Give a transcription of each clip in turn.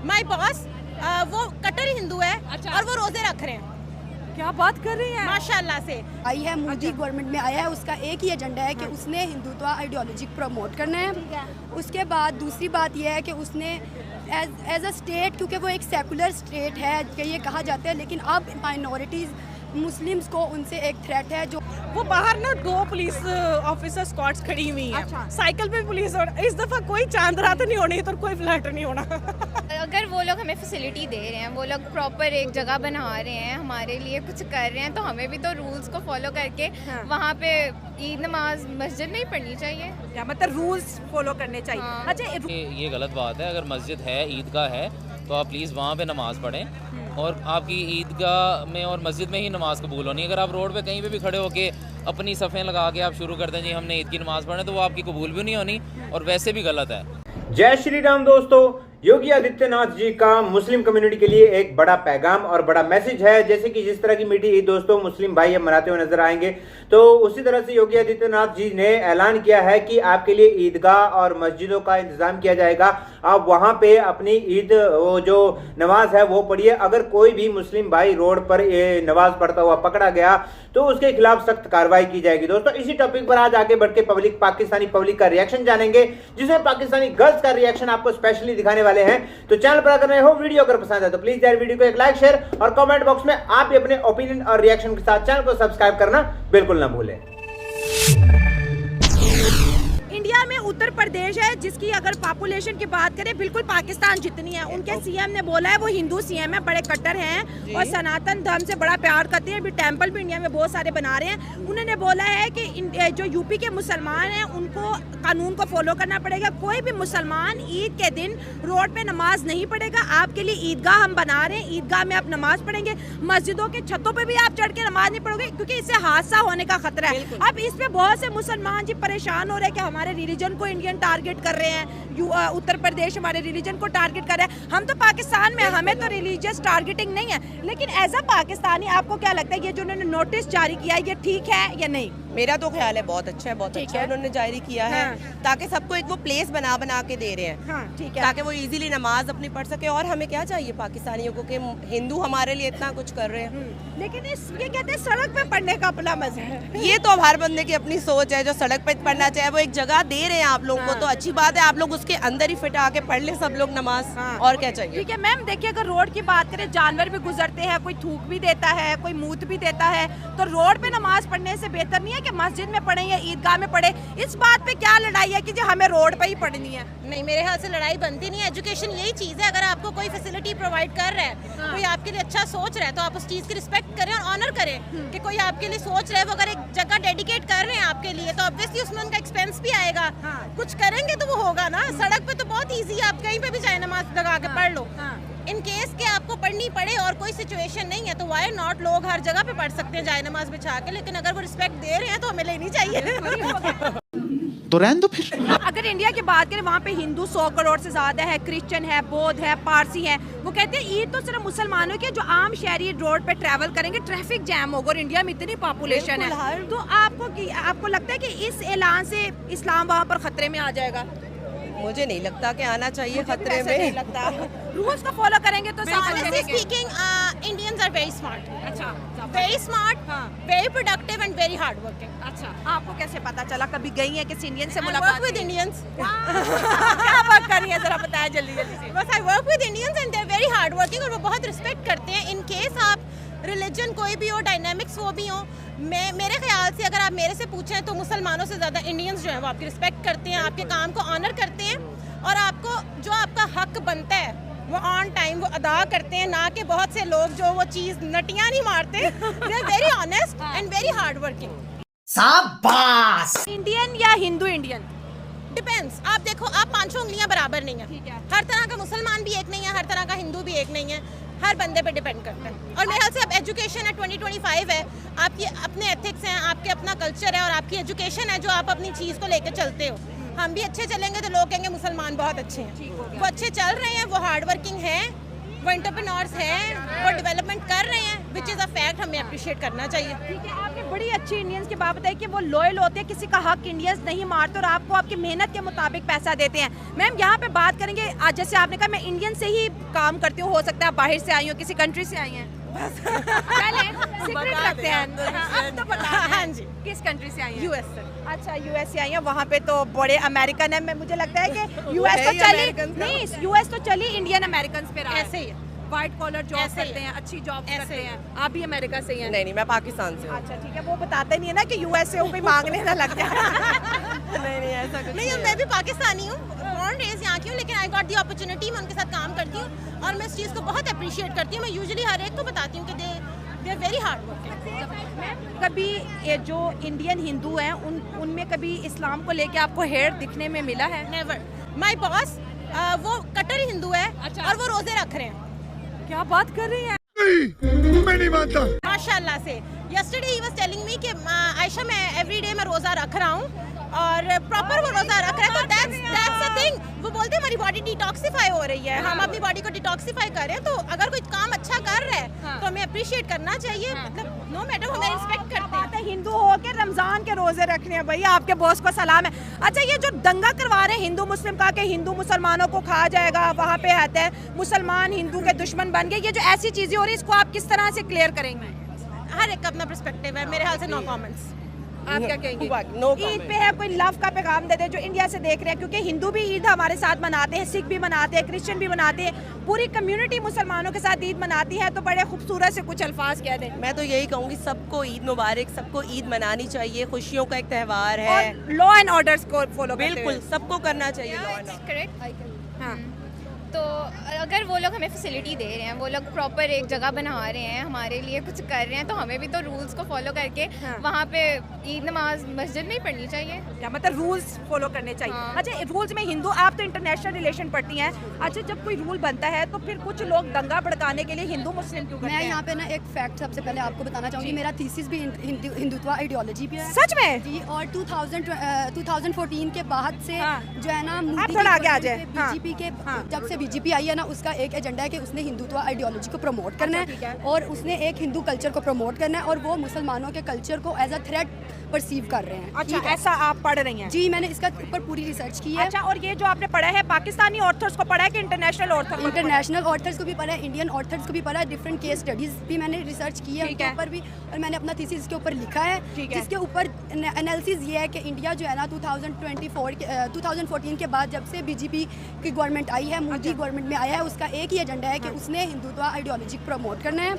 My boss वो कट्टर हिंदू है। अच्छा। और वो रोजे रख रहे हैं। क्या बात कर रही हैं? माशाल्लाह से आई है मोदी गवर्नमेंट में आया है, उसका एक ही एजेंडा है कि उसने हिंदुत्व आइडियोलॉजी प्रमोट करना है। उसके बाद दूसरी बात यह है कि उसने एज अ स्टेट, क्योंकि वो एक सेकुलर स्टेट है कि ये कहा जाता है, लेकिन अब माइनॉरिटीज़ मुस्लिम्स को उनसे एक थ्रेट है। जो वो बाहर ना 2 पुलिस ऑफिसर स्क्वाड्स खड़ी हुई हैं। अच्छा। साइकिल पे पुलिस, और इस दफा कोई चांद रात नहीं होनी तो कोई फ्लैट नहीं होना। अगर वो लोग हमें फैसिलिटी दे रहे हैं, वो लोग प्रॉपर एक जगह बना रहे हैं, हमारे लिए कुछ कर रहे हैं, तो हमें भी तो रूल्स को फॉलो करके वहाँ पे ईद नमाज मस्जिद में ही पढ़नी चाहिए। क्या मतलब रूल्स फॉलो करने चाहिए। हाँ। अच्छा, ये गलत बात है। अगर मस्जिद है, ईदगाह है, तो आप प्लीज़ वहाँ पे नमाज़ पढ़ें और आपकी ईदगाह में और मस्जिद में ही नमाज़ कबूल होनी है। अगर आप रोड पे कहीं पे भी खड़े होके अपनी सफ़ें लगा के आप शुरू कर दें जी हमने ईद की नमाज़ पढ़े, तो वो आपकी कबूल भी नहीं होनी और वैसे भी गलत है। जय श्री राम दोस्तों, योगी आदित्यनाथ जी का मुस्लिम कम्युनिटी के लिए एक बड़ा पैगाम और बड़ा मैसेज है। जैसे कि जिस तरह की मीठी ईद दोस्तों मुस्लिम भाई अब मनाते हुए नजर आएंगे, तो उसी तरह से योगी आदित्यनाथ जी ने ऐलान किया है कि आपके लिए ईदगाह और मस्जिदों का इंतजाम किया जाएगा। आप वहां पे अपनी ईद वो जो नमाज है वो पढ़िए। अगर कोई भी मुस्लिम भाई रोड पर नमाज पढ़ता हुआ पकड़ा गया तो उसके खिलाफ सख्त कार्रवाई की जाएगी। दोस्तों इसी टॉपिक पर आज आगे बढ़ के पाकिस्तानी पब्लिक का रिएक्शन जानेंगे, जिसमें पाकिस्तानी गर्ल्स का रिएक्शन आपको स्पेशली दिखाने वाले हैं। तो चैनल पर अगर नए हो, वीडियो अगर पसंद है तो प्लीज यार वीडियो को एक लाइक, शेयर और कमेंट बॉक्स में आप भी अपने ओपिनियन और रिएक्शन के साथ चैनल को सब्सक्राइब करना बिल्कुल ना भूलें। इंडिया में उत्तर प्रदेश है जिसकी अगर पॉपुलेशन की बात करें बिल्कुल पाकिस्तान जितनी है। उनके सीएम ने बोला है वो हिंदू सीएम है, बड़े कट्टर हैं और सनातन धर्म से बड़ा प्यार करते हैं। अभी टेंपल भी इंडिया में बहुत सारे बना रहे हैं। उन्होंने बोला है कि जो यूपी के मुसलमान हैं उनको कानून को फॉलो करना पड़ेगा। कोई भी मुसलमान ईद के दिन रोड पे नमाज नहीं पढ़ेगा। आपके लिए ईदगाह हम बना रहे हैं, ईदगाह में आप नमाज पढ़ेंगे। मस्जिदों के छतों पे भी आप चढ़ के नमाज नहीं पढ़ोगे क्योंकि इससे हादसा होने का खतरा है। अब इस पे बहुत से मुसलमान जी परेशान हो रहे हैं कि हमारे रिलीजन को इंडियन टारगेट कर रहे हैं। उत्तर प्रदेश हमारे रिलीजन को टारगेट कर रहा है। हम तो पाकिस्तान में, हमें तो रिलीजियस टारगेटिंग नहीं है। लेकिन एज अ पाकिस्तानी आपको क्या लगता है ये जो उन्होंने नोटिस जारी किया है ये ठीक है या नहीं? मेरा तो ख्याल है बहुत अच्छा है, बहुत अच्छा है उन्होंने जारी किया है। ताकि सबको एक वो प्लेस बना बना के दे रहे हैं, ठीक है, ताकि वो इजीली नमाज अपनी पढ़ सके। और हमें क्या चाहिए पाकिस्तानियों को कि हिंदू हमारे लिए इतना कुछ कर रहे हैं। लेकिन ये कहते हैं सड़क पे पढ़ने का अपना मजा है। ये तो अब हर बंदे की अपनी सोच है। जो सड़क पे पढ़ना चाहे, वो एक जगह दे रहे हैं आप लोगों को तो अच्छी बात है। आप लोग उसके अंदर ही फिट आके पढ़ ले सब लोग नमाज, और क्या चाहिए। ठीक है मैम, देखिए अगर रोड की बात करें, जानवर भी गुजरते हैं, कोई थूक भी देता है, कोई मूत भी देता है, तो रोड पे नमाज पढ़ने से बेहतर नहीं है कि मस्जिद में पढ़े या ईदगाह में पढ़े? इस बात पे क्या लड़ाई है कि जो हमें रोड पे ही पढ़नी है? नहीं, मेरे ख्याल से लड़ाई बनती नहीं है। एजुकेशन यही चीज़ है। अगर आपको कोई फैसिलिटी प्रोवाइड कर रहा है, कोई आपके लिए अच्छा सोच रहा है, तो आप उस चीज़ की रिस्पेक्ट करें और ऑनर करें कि कोई आपके लिए सोच रहा है। वो अगर एक जगह डेडिकेट कर रहे हैं आपके लिए, तो ऑब्वियसली उसमें उनका एक्सपेंस भी आएगा। कुछ करेंगे तो वो होगा ना। सड़क पे तो बहुत ईजी है, आप कहीं पे भी जाए नमाज लगा के पढ़ लो। इन केस के आपको पढ़नी पड़े और कोई सिचुएशन नहीं है तो वाई नॉट, लोग हर जगह पे पढ़ सकते हैं जाए नमाज बिछा के। लेकिन अगर वो रिस्पेक्ट दे रहे हैं तो हमें लेनी चाहिए। तो रहने दो फिर। अगर इंडिया की बात करें, वहाँ पे हिंदू 100 करोड़ से ज्यादा है, क्रिश्चियन है, बौद्ध है, पारसी है। वो कहते हैं ईद तो सिर्फ मुसलमानों की, जो आम शहरी रोड पे ट्रैवल करेंगे ट्रैफिक जैम होगा। और इंडिया में इतनी पॉपुलेशन है, तो आपको लगता है कि इस ऐलान से इस्लाम वहाँ पर खतरे में आ जाएगा? मुझे नहीं लगता कि आना चाहिए खतरे में। नहीं लगता। रूल्स को फॉलो करेंगे तो speaking Indians are very smart. अच्छा, very smart, very productive and very hard working. अच्छा, आपको कैसे पता चला? कभी गई है किसी इंडियन से I मुलाकात? work with Indians. क्या वर्क कर रही है जरा बताया जल्दी जल्दी से। बस I work with Indians and they're very hard working और वो बहुत रिस्पेक्ट करते हैं। इन केस आप रिलीजन कोई भी हो, डायनामिक्स वो भी हो, मेरे ख्याल से अगर आप मेरे से पूछें तो मुसलमानों से ज़्यादा इंडियंस जो हैं वो आपकी रिस्पेक्ट करते हैं, आपके काम को ऑनर करते हैं और आपको जो आपका हक बनता है वो ऑन टाइम वो अदा करते हैं। ना कि बहुत से लोग जो वो चीज़ नटियाँ नहीं मारते। They are very honest and very hard working. शाबाश। इंडियन या हिंदू इंडियन? डिपेंड्स। आप देखो, आप 5 उंगलियां बराबर नहीं है। ठीक है। हर तरह का मुसलमान भी एक नहीं है, हर तरह का हिंदू भी एक नहीं है। हर बंदे पे डिपेंड करता है। और मेरे ख्याल से अब एजुकेशन है, 2025 है, आपकी अपने एथिक्स हैं, आपके अपना कल्चर है और आपकी एजुकेशन है जो आप अपनी चीज़ को लेकर चलते हो। हम भी अच्छे चलेंगे तो लोग कहेंगे मुसलमान बहुत अच्छे हैं। वो अच्छे चल रहे हैं, वो हार्ड वर्किंग हैं वो एंटरप्रेन्योर्स हैं, वो डेवलपमेंट कर रहे हैं, विच इज़ अ फैक्ट, हमें अप्रिशिएट करना चाहिए। ठीक है, आपने बड़ी अच्छी इंडियंस की बात बताई कि वो लॉयल होते हैं, किसी का हक इंडियंस नहीं मारते और आपको आपकी मेहनत के मुताबिक पैसा देते हैं। मैम यहाँ पे बात करेंगे, आज जैसे आपने कहा मैं इंडियन से ही काम करती हूँ, हो सकता है बाहर से आई हूँ, किसी कंट्री से आई हैं, सीक्रेट रखते हैं, अब तो बता दें। हाँ जी, किस कंट्री से आई हैं? यूएस से। अच्छा, यूएस से आई हैं, वहाँ पे तो बड़े अमेरिकन है, मुझे लगता है कि यूएस तो चली नहीं, यूएस तो चली इंडियन अमेरिकन पे रहा है। ऐसे ही है, व्हाइट कॉलर जॉब ऐसे ही करते है। हैं, अच्छी जॉब ऐसे करते ही हैं। आप भी अमेरिका से ही हैं? नहीं, मैं पाकिस्तान से हूँ। अच्छा ठीक है, वो बताते नहीं है ना कि यूएस से हो, कोई मांगने ना लग जाए। नहीं ऐसा कुछ नहीं, मैं भी पाकिस्तानी हूँ, बॉर्न रेज यहाँ की हूँ, लेकिन आई गॉट दी अपॉर्चुनिटी, मैं उनके साथ काम करती हूँ और मैं इस चीज़ को बहुत अप्रिशिएट करती हूँ। मैं यूजुअली हर एक को बताती हूँ कि they are very hard working. कभी ये जो इंडियन हिंदू हैं उनमें कभी इस्लाम को लेके आपको हेट दिखने में मिला है? नेवर। माय बॉस वो कट्टर हिंदू है और वो रोजे रख रहे हैं। क्या बात कर रही हैं? मैं नहीं मानता। माशाल्लाह से। Yesterday he was telling me कि आयशा मैं एवरीडे मैं रोजा रख रहा हूँ और प्रॉपर वो रोजा रख रहा है, तो दैट्स अ थिंग। वो बोलते हैं हमारी बॉडी डिटॉक्सिफाई हो रही है, हम अपनी बॉडी को डिटॉक्सिफाई कर रहे हैं, तो अगर कोई काम अच्छा कर रहा है तो हमें अप्रिशिएट करना चाहिए, मतलब नो मैटर, हमें रिस्पेक्ट करते हैं। हिंदू हो के रमजान के रोजे रखने हैं, भैया आपके बॉस को सलाम है। अच्छा, ये जो दंगा करवा रहे हैं हिंदू मुस्लिम का कि हिंदू मुसलमानों को खा जाएगा, वहाँ पे आता है मुसलमान हिंदू के दुश्मन बन गए, ये जो ऐसी चीजें हो रही है इसको आप किस तरह से क्लियर करेंगे? हर एक का अपना पर्सपेक्टिव है, मेरे ख्याल से नो कमेंट्स। आप क्या कहेंगे? No ईद पे है कोई लव का पैगाम दे दे जो इंडिया से देख रहे हैं, क्योंकि हिंदू भी ईद हमारे साथ मनाते हैं, सिख भी मनाते हैं, क्रिश्चियन भी मनाते हैं, पूरी कम्युनिटी मुसलमानों के साथ ईद मनाती है, तो बड़े खूबसूरत से कुछ अल्फाज कह दें। मैं तो यही कहूँगी सबको ईद मुबारक, सबको ईद मनानी चाहिए, खुशियों का एक त्यौहार है, और लॉ एंड ऑर्डर्स को फॉलो बिल्कुल सबको करना चाहिए लॉ एंड ऑर्डर। करेक्ट। हाँ। तो अगर वो लोग हमें फैसिलिटी दे रहे हैं, वो लोग प्रॉपर एक जगह बना रहे हैं, हमारे लिए कुछ कर रहे हैं, तो हमें भी तो रूल्स को फॉलो करके वहाँ पे ईद नमाज मस्जिद में ही पढ़नी चाहिए। क्या मतलब रूल्स फॉलो करने चाहिए? हाँ। अच्छा, रूल्स में हिंदू, आप तो इंटरनेशनल रिलेशन पढ़ती हैं, अच्छा जब कोई रूल बनता है तो फिर कुछ लोग दंगा भड़काने के लिए हिंदू मुस्लिम क्यों करते मैं हैं? यहाँ पे ना एक फैक्ट सबसे पहले आपको बताना चाहूँगी, मेरा थीसिस भी हिंदुत्व आइडियोलॉजी पे है। सच में? जी, और 2014 के बाद से जो है ना, आप थोड़ा आगे आ जाए। बीजेपी के जब से बीजेपी आई है ना, उसका एक एजेंडा है कि उसने हिंदुत्व आइडियोलॉजी को प्रमोट करना है और उसने एक हिंदू कल्चर को प्रमोट करना है और वो मुसलमानों के कल्चर को एज अ थ्रेट परसीव कर रहे हैं। अच्छा, ऐसा आप पढ़ रही हैं? जी, मैंने इसका ऊपर पूरी रिसर्च की है। अच्छा, और ये जो आपने पढ़ा है पाकिस्तानी ऑथर्स को पढ़ा है कि इंटरनेशनल ऑथर? इंटरनेशनल ऑथर्स को भी पढ़ा है, इंडियन ऑथर्स को भी पढ़ा है, डिफरेंट केस स्टडीज भी मैंने रिसर्च की है उनके ऊपर भी, और मैंने अपना थीसिस इसके ऊपर लिखा है, जिसके ऊपर एनालिसिस ये है कि इंडिया जो है ना 2014 के बाद जब से बीजेपी की गवर्नमेंट आई है, मोदी गवर्नमेंट में आया है, उसका एक ही एजेंडा है कि उसने हिंदुत्व आइडियोलॉजी प्रमोट करना है।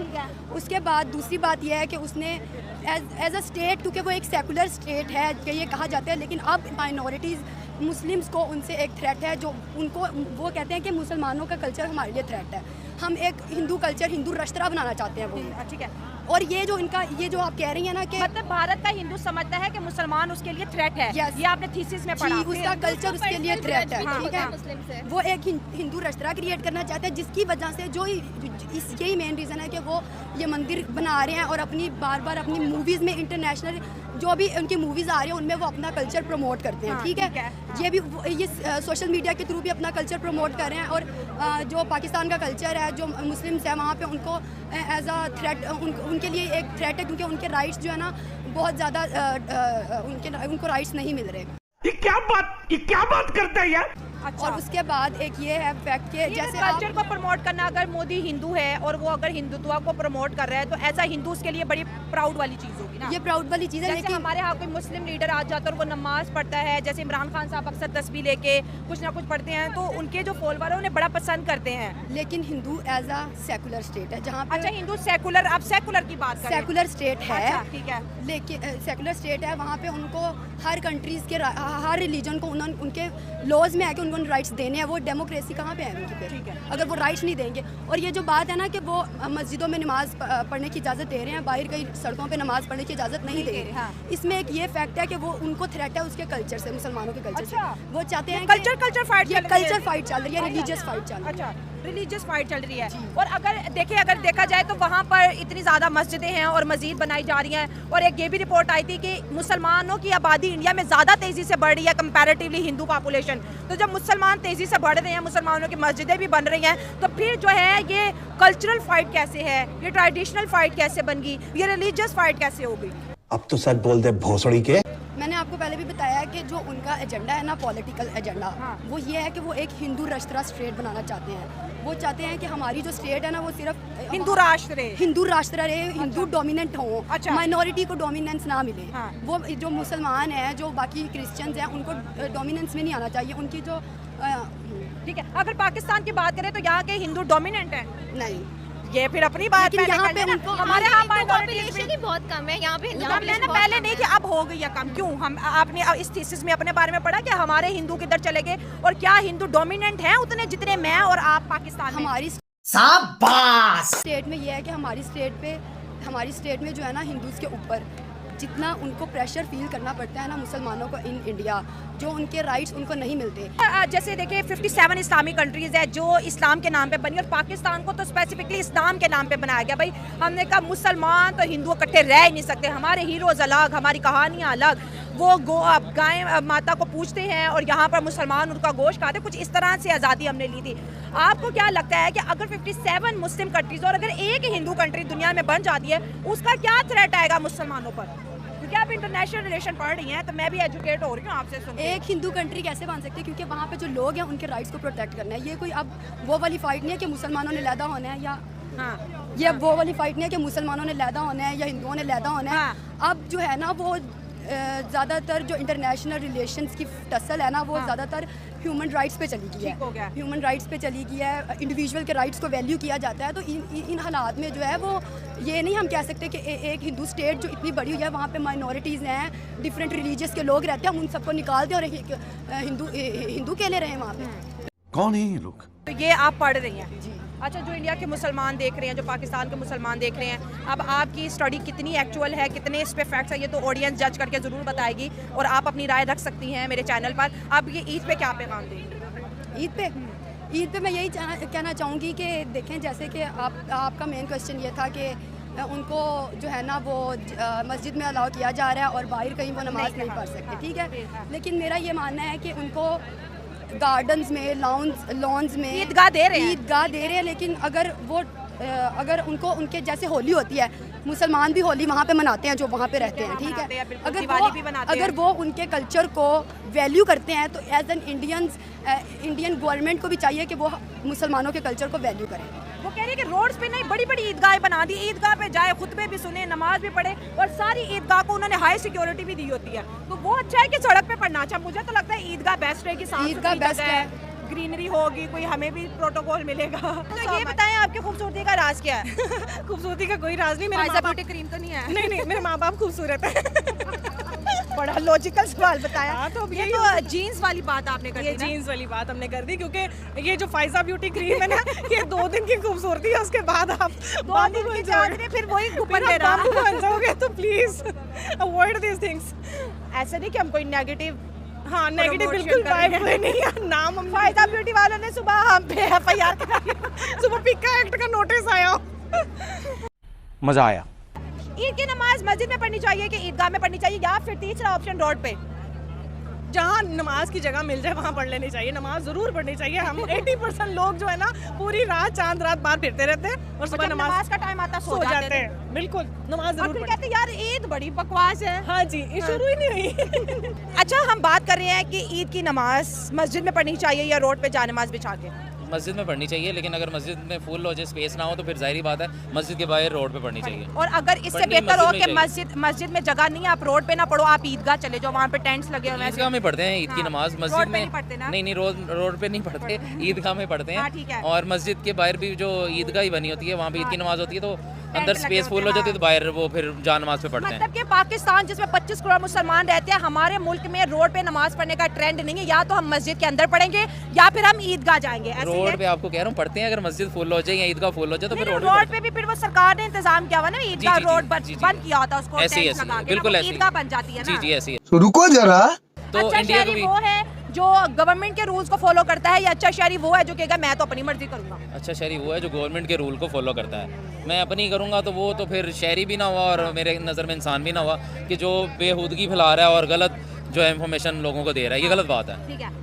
उसके बाद दूसरी बात यह है कि उसने एज अ स्टेट, क्योंकि वो एक सेकुलर स्टेट है कि ये कहा जाता है, लेकिन अब माइनॉरिटीज़ मुस्लिम्स को उनसे एक थ्रेट है, जो उनको वो कहते हैं कि मुसलमानों का कल्चर हमारे लिए थ्रेट है, हम एक हिंदू कल्चर, हिंदू राष्ट्र बनाना चाहते हैं वो। ठीक है, और ये जो इनका ये जो आप कह रही हैं ना कि मतलब भारत का हिंदू समझता है कि मुसलमान उसके लिए थ्रेट है। Yes. ये आपने थीसिस में पढ़ा? जी, उसका कल्चर उसके लिए थ्रेट है, ठीक है। मुस्लिम से वो एक हिंदू राष्ट्र क्रिएट करना चाहते हैं, जिसकी वजह से जो यही मेन रीज़न है कि वो ये मंदिर बना रहे हैं और अपनी बार बार अपनी मूवीज़ में, इंटरनेशनल जो भी उनकी मूवीज़ आ रही हैं उनमें वो अपना कल्चर प्रमोट करते हैं, ठीक है। ये भी ये सोशल मीडिया के थ्रू भी अपना कल्चर प्रमोट कर रहे हैं, और जो पाकिस्तान का कल्चर है, जो मुस्लिम्स हैं वहाँ पे उनको एज अ थ्रेट, उनके लिए एक थ्रेट है, क्योंकि उनके राइट्स जो है ना बहुत ज़्यादा उनको राइट्स नहीं मिल रहे। ये क्या बात करता है यार? अच्छा। और उसके बाद एक ये है फैक्ट के जैसे कल्चर को प्रमोट करना, अगर मोदी हिंदू है और वो अगर हिंदुत्व को प्रमोट कर रहा है तो ऐसा हिंदू उसके लिए बड़ी प्राउड वाली चीज़ होगी ना? ये प्राउड वाली चीज़ है, जैसे लेकिन हमारे यहाँ कोई मुस्लिम लीडर आ जाता है और वो नमाज पढ़ता है, जैसे इमरान खान साहब अक्सर तस्बीह लेके कुछ ना कुछ पढ़ते हैं, तो उनके जो फॉलोवर है उन्हें बड़ा पसंद करते हैं। लेकिन Hindu as a secular state है, जहाँ पे अच्छा, हिंदू सेकुलर, आप सेकुलर की बात करें? सेकुलर स्टेट है। अच्छा, ठीक है। लेकिन सेकुलर स्टेट है, वहाँ पे उनको हर कंट्रीज़ के हर रिलीजन को उनके लॉज में है कि उनको राइट्स देने हैं। वो डेमोक्रेसी कहाँ पे है उनकी पे? ठीक है। अगर वो राइट्स नहीं देंगे, और ये जो बात है ना कि वो मस्जिदों में नमाज पढ़ने की इजाज़त दे रहे हैं, बाहर कई सड़कों पे नमाज पढ़ने की इजाज़त नहीं दे रहे, इसमें एक ये फैक्ट है कि वो उनको थ्रेट है उसके कल्चर से, मुसलमानों के कल्चर से। वो चाहते हैं कल्चर फाइट, ये कल्चर फाइट चल रही है, रिलीजियस फाइट चल रही है। अच्छा, रिलीजियस फाइट चल रही है। और अगर देखा जाए तो वहाँ पर इतनी ज़्यादा मस्जिदें हैं और मजीद बनाई जा रही हैं। और एक ये भी रिपोर्ट आई थी कि मुसलमानों की आबादी इंडिया में ज़्यादा तेज़ी से बढ़ रही है कंपैरेटिवली हिंदू पॉपुलेशन। तो जब मुसलमान तेज़ी से बढ़ रहे हैं, मुसलमानों की मस्जिदें भी बन रही हैं, तो फिर जो है ये कल्चरल फाइट कैसे है, ये ट्रेडिशनल फाइट कैसे बन गई, ये रिलीजियस फाइट कैसे हो गई। अब तो सच बोल दे भोसड़ी के। मैंने आपको पहले भी बताया कि जो उनका एजेंडा है ना, पॉलिटिकल एजेंडा, वो ये है कि वो एक हिंदू राष्ट्र स्टेट बनाना चाहते हैं। वो चाहते हैं कि हमारी जो स्टेट है ना, वो सिर्फ हिंदू राष्ट्र रहे, हिंदू डोमिनेंट हो, माइनॉरिटी को डोमिनेंस ना मिले। वो जो मुसलमान हैं, जो बाकी क्रिश्चियंस हैं, उनको डोमिनेंस में नहीं आना चाहिए। उनकी जो ठीक है, अगर पाकिस्तान की बात करें तो यहाँ के हिंदू डोमिनेंट है नहीं, ये फिर अपनी बात है। यहाँ पे उनको हमारे यहाँ पॉपुलेशन ही बहुत कम है यहाँ पे। पहले नहीं थी, अब हो गई है कम। क्यों? हम आपने इस थीसिस में अपने बारे में पढ़ा कि हमारे हिंदू किधर चले गए, और क्या हिंदू डोमिनेंट हैं उतने जितने मैं और आप पाकिस्तान में? हमारी शाबाश। स्टेट में ये है कि हमारी स्टेट में जो है ना, हिंदूज के ऊपर जितना उनको प्रेशर फील करना पड़ता है ना मुसलमानों को इन इंडिया, जो उनके राइट्स उनको नहीं मिलते। जैसे देखिए 57 इस्लामिक कंट्रीज़ है जो इस्लाम के नाम पे बनी, और पाकिस्तान को तो स्पेसिफिकली इस्लाम के नाम पे बनाया गया। भाई हमने कहा मुसलमान तो हिंदू इकट्ठे रह ही नहीं सकते, हमारे हीरोज़ अलग, हमारी कहानियाँ अलग। वो गाय माता को पूछते हैं और यहाँ पर मुसलमान उनका गोश्त खाते। कुछ इस तरह से आज़ादी हमने ली थी। आपको क्या लगता है कि अगर 57 मुस्लिम कंट्रीज़ और अगर एक हिंदू कंट्री दुनिया में बन जाती है, उसका क्या थ्रेट आएगा मुसलमानों पर? क्योंकि आप इंटरनेशनल रिलेशन पढ़ रही हैं, तो मैं भी एजुकेट हो रही हूँ आपसे सुन के। एक हिंदू कंट्री कैसे बन सकती है? क्योंकि वहाँ पे जो लोग हैं उनके राइट्स को प्रोटेक्ट करना है। ये कोई अब वो वाली फाइट नहीं है कि मुसलमानों ने लैदा होना है, या ये अब वो वाली फाइट नहीं है कि मुसलमानों ने लैदा होना है या हिंदुओं ने लैदा होना है। अब जो है ना, वो ज़्यादातर जो इंटरनेशनल रिलेशंस की टसल है ना, वो ज़्यादातर ह्यूमन राइट्स पे चली गई है। ह्यूमन राइट्स पे चली गई है, इंडिविजुअल के राइट्स को वैल्यू किया जाता है। तो इन हालात में जो है वो ये नहीं हम कह सकते कि एक हिंदू स्टेट जो इतनी बड़ी हुई है, वहाँ पे माइनॉरिटीज़ हैं, डिफरेंट रिलीजियस के लोग रहते हैं, हम उन सबको निकाल दें और एक हिंदू केले रहे वहाँ पे। कौन है ये लोग? तो ये आप पढ़ रही हैं जी। अच्छा, जो इंडिया के मुसलमान देख रहे हैं, जो पाकिस्तान के मुसलमान देख रहे हैं, अब आपकी स्टडी कितनी एक्चुअल है, कितने इस पे फैक्ट्स है, ये तो ऑडियंस जज करके ज़रूर बताएगी, और आप अपनी राय रख सकती हैं मेरे चैनल पर। आप ये ईद पे क्या पैगाम देंगे? ईद पे मैं यही कहना चाहूँगी कि देखें, जैसे कि आपका मेन क्वेश्चन ये था कि उनको जो है ना वो मस्जिद में अलाउ किया जा रहा है और बाहर कहीं वो नमाज नहीं पढ़ सकते, ठीक है। लेकिन मेरा ये मानना है कि उनको गार्डन्स में, लॉन्स में ईदगाह दे रहे हैं, लेकिन अगर उनको उनके जैसे होली होती है, मुसलमान भी होली वहाँ पे मनाते हैं जो वहाँ पे रहते हैं, ठीक है। अगर वो उनके कल्चर को वैल्यू करते हैं, तो एज एन इंडियन गवर्नमेंट को भी चाहिए कि वो मुसलमानों के कल्चर को वैल्यू करें। वो कह रहे हैं कि रोड्स पे नहीं, बड़ी बड़ी ईदगाहें बना दी, ईदगाह पे जाए, खुतबे भी सुने, नमाज भी पढ़े, और सारी ईदगाह को उन्होंने हाई सिक्योरिटी भी दी होती है। तो वो अच्छा है कि सड़क पे पढ़ना अच्छा। मुझे तो लगता है ईदगाह बेस्ट है, कि ईदगाह बेस्ट है, ग्रीनरी होगी, कोई हमें भी प्रोटोकॉल मिलेगा। तो ये बताएं, आपकी खूबसूरती का राज क्या है? खूबसूरती का कोई राज नहीं, मेरा ब्यूटी क्रीम तो नहीं है? नहीं, मेरे माँ बाप खूबसूरत है। बड़ा लॉजिकल सवाल बताया। हाँ, तो ये तो जीन्स वाली बात आपने कर दी। ये जीन्स वाली बात हमने कर दी, क्योंकि ये जो फाइजा ब्यूटी क्रीम है ना, ये 2 दिन की खूबसूरती है, उसके बाद आप बाबू बन जाओगे, फिर वही ऊपर ले रहा बन जाओगे। तो प्लीज अवॉइड दिस थिंग्स। ऐसा नहीं कि हम कोई नेगेटिव, हाँ, नेगेटिव बिल्कुल नहीं है। नाम हम फायदा ब्यूटी वालों ने सुबह हम पे FIR सुबह पिका एक्ट का नोटिस आया। मजा आया। ईद की नमाज मस्जिद में पढ़नी चाहिए कि ईदगाह में पढ़नी चाहिए, या फिर तीसरा ऑप्शन रोड पे? जहाँ नमाज की जगह मिल जाए वहाँ पढ़ लेनी चाहिए। नमाज जरूर पढ़नी चाहिए। हम 80% लोग जो है ना, पूरी रात चांद रात बाहर फिरते रहते हैं और सुबह नमाज का टाइम आता सो जाते हैं। बिल्कुल, नमाज जरूर पढ़ते कहते यार ईद बड़ी बकवास है। हाँ जी, ये शुरू ही नहीं हुई। अच्छा, हम बात कर रहे हैं कि ईद की नमाज मस्जिद में पढ़नी चाहिए या रोड पे जा नमाज बिछा के? मस्जिद में पढ़नी चाहिए, लेकिन अगर मस्जिद में फुल हो जाए, स्पेस ना हो, तो फिर जाहिर बात है मस्जिद के बाहर रोड पे पढ़नी चाहिए। और अगर इससे बेहतर हो कि मस्जिद में जगह नहीं है, आप रोड पे ना पढ़ो, आप ईदगाह चले जाओ, वहाँ पे टेंट्स लगे हुए हैं। ईदगाह में पढ़ते हैं ईद की नमाज, मस्जिद में नहीं, रोड पे नहीं पढ़ते, ईदगाह में पढ़ते हैं। और मस्जिद के बाहर भी जो ईदगाह बनी होती है, वहाँ पे ईद की नमाज होती है, तो अंदर स्पेस फुल हो जाती है, तो बाहर वो फिर जा नमाज पे पढ़ते हैं। मतलब कि पाकिस्तान जिसमें 25 करोड़ मुसलमान रहते हैं, हमारे मुल्क में रोड पे नमाज पढ़ने का ट्रेंड नहीं है। या तो हम मस्जिद के अंदर पढ़ेंगे या फिर हम ईदगाह जाएंगे। रोड पे आपको कह रहा हूँ पढ़ते हैं, अगर मस्जिद फुल हो जाए या ईदगाह फुल हो जाए, तो फिर रोड पे भी फिर वो सरकार ने इंतजाम किया हुआ ना, ईदगाह रोड बंद किया होता, उसको ऐसे ही बिल्कुल ईदगाह बन जाती है। जी, ऐसी है। रुको जरा। तो इंडिया को भी वो है जो गवर्नमेंट के रूल्स को फॉलो करता है, या अच्छा शहरी वो है जो कहेगा मैं तो अपनी मर्जी करूंगा? अच्छा शहरी वो है जो गवर्नमेंट के रूल को फॉलो करता है। मैं अपनी करूँगा तो वो तो फिर शहरी भी ना हुआ और मेरे नज़र में इंसान भी ना हुआ कि जो बेहूदगी फैला रहा है और गलत जो है इंफॉर्मेशन लोगों को दे रहा है, ये गलत बात है। ठीक है।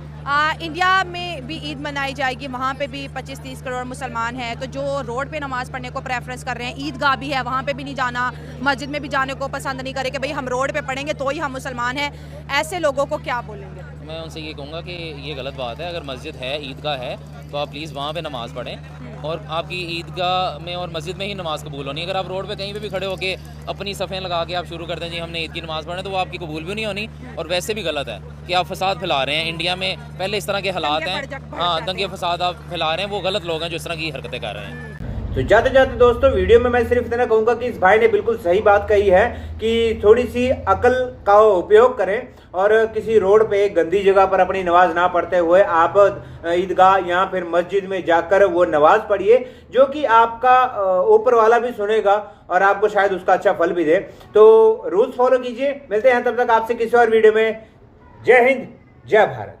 इंडिया में भी ईद मनाई जाएगी, वहाँ पे भी 25-30 करोड़ मुसलमान हैं, तो जो रोड पे नमाज़ पढ़ने को प्रेफरेंस कर रहे हैं, ईदगाह भी है वहाँ पे भी नहीं जाना, मस्जिद में भी जाने को पसंद नहीं करे कि भाई हम रोड पे पढ़ेंगे तो ही हम मुसलमान हैं, ऐसे लोगों को क्या बोलेंगे? मैं उनसे ये कहूँगा कि ये गलत बात है। अगर मस्जिद है, ईदगाह है, तो आप प्लीज़ वहाँ पे नमाज़ पढ़ें और आपकी ईदगाह में और मस्जिद में ही नमाज़ कबूल होनी। अगर आप रोड पे कहीं पे भी खड़े होके अपनी सफ़ें लगा के आप शुरू कर दें जी हमने ईद की नमाज़ पढ़े, तो वो आपकी कबूल भी नहीं होनी और वैसे भी गलत है कि आप फसाद फैला रहे हैं। इंडिया में पहले इस तरह के हालात हैं, हाँ, दंगे फसाद आप फैला रहे हैं, वो गलत लोग हैं जो इस तरह की हरकतें कर रहे हैं। तो जाते जाते दोस्तों वीडियो में मैं सिर्फ इतना कहूंगा कि इस भाई ने बिल्कुल सही बात कही है कि थोड़ी सी अकल का उपयोग करें और किसी रोड पे गंदी जगह पर अपनी नमाज ना पढ़ते हुए आप ईदगाह या फिर मस्जिद में जाकर वो नमाज पढ़िए, जो कि आपका ऊपर वाला भी सुनेगा और आपको शायद उसका अच्छा फल भी दे। तो रूल्स फॉलो कीजिए। मिलते हैं तब तक आपसे किसी और वीडियो में। जय हिंद, जय भारत।